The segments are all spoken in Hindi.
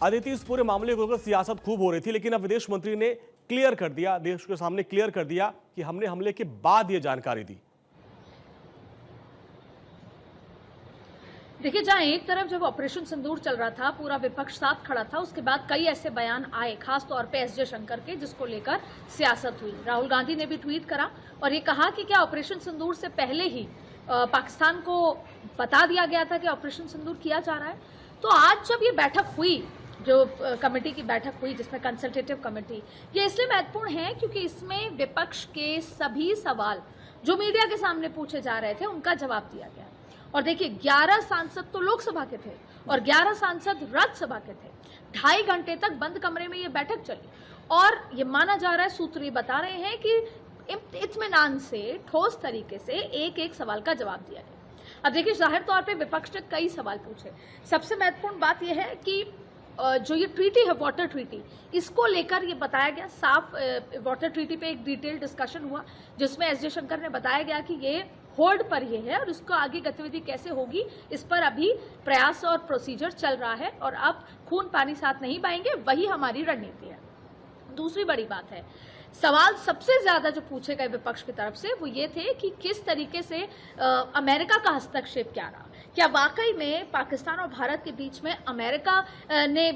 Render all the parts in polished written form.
अदिति, इस पूरे मामले को लेकर सियासत खूब हो रही थी, लेकिन अब विदेश मंत्री ने क्लियर कर दिया, देश के सामने क्लियर कर दिया कि हमने हमले के बाद ये जानकारी दी। देखिए, जहां एक तरफ जब ऑपरेशन सिंदूर चल रहा था, पूरा विपक्ष साथ खड़ा था, उसके बाद कई ऐसे बयान आए, खास तौर पे एस जयशंकर के, जिसको लेकर सियासत हुई। राहुल गांधी ने भी ट्वीट करा और ये कहा कि क्या ऑपरेशन सिंदूर से पहले ही पाकिस्तान को बता दिया गया था कि ऑपरेशन सिंदूर किया जा रहा है। तो आज जब ये बैठक हुई, जो कमेटी की बैठक हुई जिसमें कंसल्टेटिव कमेटी, ये इसलिए महत्वपूर्ण है क्योंकि इसमें विपक्ष के सभी सवाल जो मीडिया के सामने पूछे जा रहे थे उनका जवाब दिया गया। और देखिए, 11 सांसद तो लोकसभा के थे और 11 सांसद राज्यसभा के थे। 2.5 घंटे तक बंद कमरे में ये बैठक चली और ये माना जा रहा है, सूत्र ये बता रहे हैं कि इत्मीनान से, ठोस तरीके से एक एक सवाल का जवाब दिया गया। अब देखिए, जाहिर तौर पे विपक्ष ने कई सवाल पूछे। सबसे महत्वपूर्ण बात यह है कि जो ये ट्रीटी है, वाटर ट्रीटी, इसको लेकर ये बताया गया साफ। वाटर ट्रीटी पे एक डिटेल डिस्कशन हुआ जिसमें एस जयशंकर ने बताया गया कि ये होल्ड पर ये है और इसको आगे गतिविधि कैसे होगी इस पर अभी प्रयास और प्रोसीजर चल रहा है और अब खून पानी साथ नहीं पाएंगे, वही हमारी रणनीति है। दूसरी बड़ी बात है, सवाल सबसे ज्यादा जो पूछे गए विपक्ष की तरफ से वो ये थे कि किस तरीके से अमेरिका का हस्तक्षेप क्या रहा। क्या वाकई में पाकिस्तान और भारत के बीच में अमेरिका ने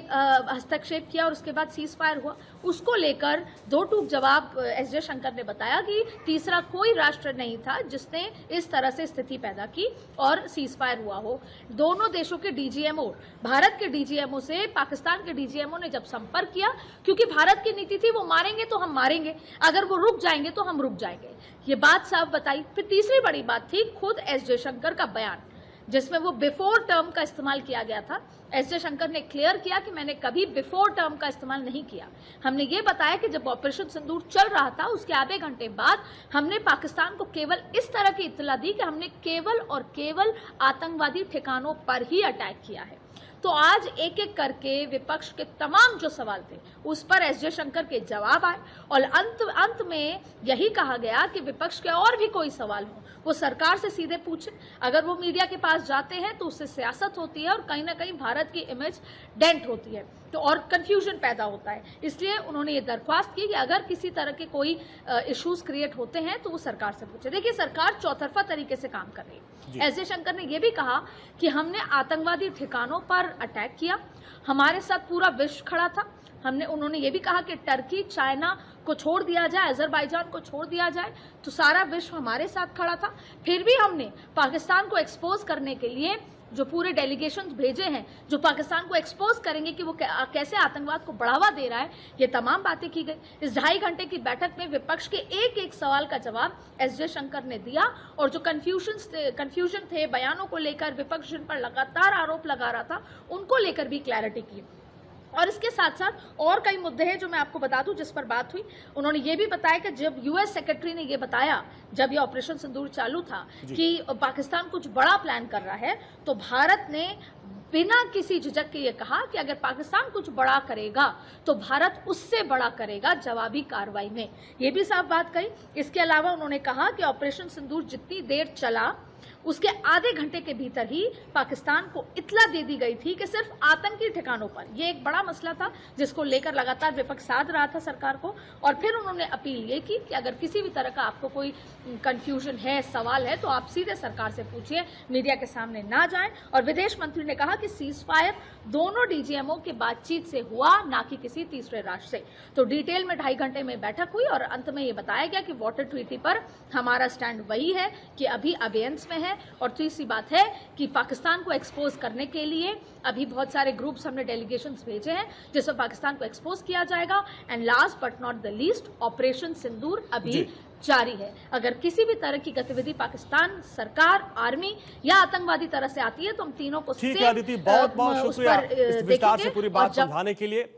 हस्तक्षेप किया और उसके बाद सीज फायर हुआ? उसको लेकर दो टूक जवाब एस जयशंकर ने बताया कि तीसरा कोई राष्ट्र नहीं था जिसने इस तरह से स्थिति पैदा की और सीज फायर हुआ हो। दोनों देशों के डीजीएमओ, भारत के डीजीएमओ से पाकिस्तान के डीजीएमओ ने जब संपर्क किया, क्योंकि भारत की नीति थी वो मारेंगे तो हम मारेंगे, अगर वो रुक जाएंगे तो हम रुक जाएंगे, ये बात साफ बताई। फिर तीसरी बड़ी बात थी खुद एस जयशंकर का बयान, जिसमें वो बिफोर टर्म का इस्तेमाल किया गया था। एस जयशंकर ने क्लियर किया कि मैंने कभी बिफोर टर्म का इस्तेमाल नहीं किया। हमने ये बताया कि जब ऑपरेशन सिंदूर चल रहा था उसके आधे घंटे बाद हमने पाकिस्तान को केवल इस तरह की इत्तला दी कि हमने केवल और केवल आतंकवादी ठिकानों पर ही अटैक किया है। तो आज एक एक करके विपक्ष के तमाम जो सवाल थे उस पर एस जयशंकर के जवाब आए और अंत में यही कहा गया कि विपक्ष के और भी कोई सवाल हो वो सरकार से सीधे पूछे। अगर वो मीडिया के पास जाते हैं तो उससे सियासत होती है और कहीं ना कहीं भारत की इमेज डेंट होती है, तो और कंफ्यूजन पैदा होता है। इसलिए उन्होंने ये दरख्वास्त की कि अगर किसी तरह के कोई इश्यूज क्रिएट होते हैं तो वो सरकार से पूछे। देखिए, सरकार चौतरफा तरीके से काम कर रही है। एस जयशंकर ने यह भी कहा कि हमने आतंकवादी ठिकानों पर अटैक किया, हमारे साथ पूरा विश्व खड़ा था। उन्होंने ये भी कहा कि टर्की, चाइना को छोड़ दिया जाए, अजरबैजान को छोड़ दिया जाए तो सारा विश्व हमारे साथ खड़ा था। फिर भी हमने पाकिस्तान को एक्सपोज करने के लिए जो पूरे डेलीगेशंस भेजे हैं, जो पाकिस्तान को एक्सपोज करेंगे कि वो कैसे आतंकवाद को बढ़ावा दे रहा है, ये तमाम बातें की गई। इस 2.5 घंटे की बैठक में विपक्ष के एक एक सवाल का जवाब एस जयशंकर ने दिया और जो कंफ्यूजन थे बयानों को लेकर, विपक्ष जिन पर लगातार आरोप लगा रहा था उनको लेकर भी क्लैरिटी की। और इसके साथ साथ और कई मुद्दे हैं जो मैं आपको बता दूं जिस पर बात हुई। उन्होंने ये भी बताया कि जब यूएस सेक्रेटरी ने ये बताया, जब ये ऑपरेशन सिंदूर चालू था, कि पाकिस्तान कुछ बड़ा प्लान कर रहा है, तो भारत ने बिना किसी झिझक के ये कहा कि अगर पाकिस्तान कुछ बड़ा करेगा तो भारत उससे बड़ा करेगा जवाबी कार्रवाई में। ये भी साफ बात कही। इसके अलावा उन्होंने कहा कि ऑपरेशन सिंदूर जितनी देर चला उसके आधे घंटे के भीतर ही पाकिस्तान को इत्तला दे दी गई थी कि सिर्फ आतंकी ठिकानों पर, ये एक बड़ा मसला था जिसको लेकर लगातार विपक्ष साध रहा था सरकार को। और फिर उन्होंने अपील ये की कि अगर किसी भी तरह का आपको कोई कंफ्यूजन है, सवाल है, तो आप सीधे सरकार से पूछिए, मीडिया के सामने ना जाएं। और विदेश मंत्री ने कहा कि सीज फायर दोनों डीजीएमओ की बातचीत से हुआ, ना कि किसी तीसरे राष्ट्र से। तो डिटेल में 2.5 घंटे में बैठक हुई और अंत में ये बताया गया कि वाटर ट्रीटी पर हमारा स्टैंड वही है कि अभी अबेयंस में है। और तीसरी बात है कि पाकिस्तान को एक्सपोज करने के लिए अभी बहुत सारे ग्रुप्स हमने डेलीगेशंस भेजे हैं जिसमें पाकिस्तान को एक्सपोज किया जाएगा। And last but not the least, operation Sindoor अभी जारी है। अगर किसी भी तरह की गतिविधि पाकिस्तान सरकार, आर्मी या आतंकवादी तरह से आती है तो हम तीनों को ठीक है अदिति, बहुत बहुत शुक्रिया इस विस्तार से पूरी बात समझाने के लिए।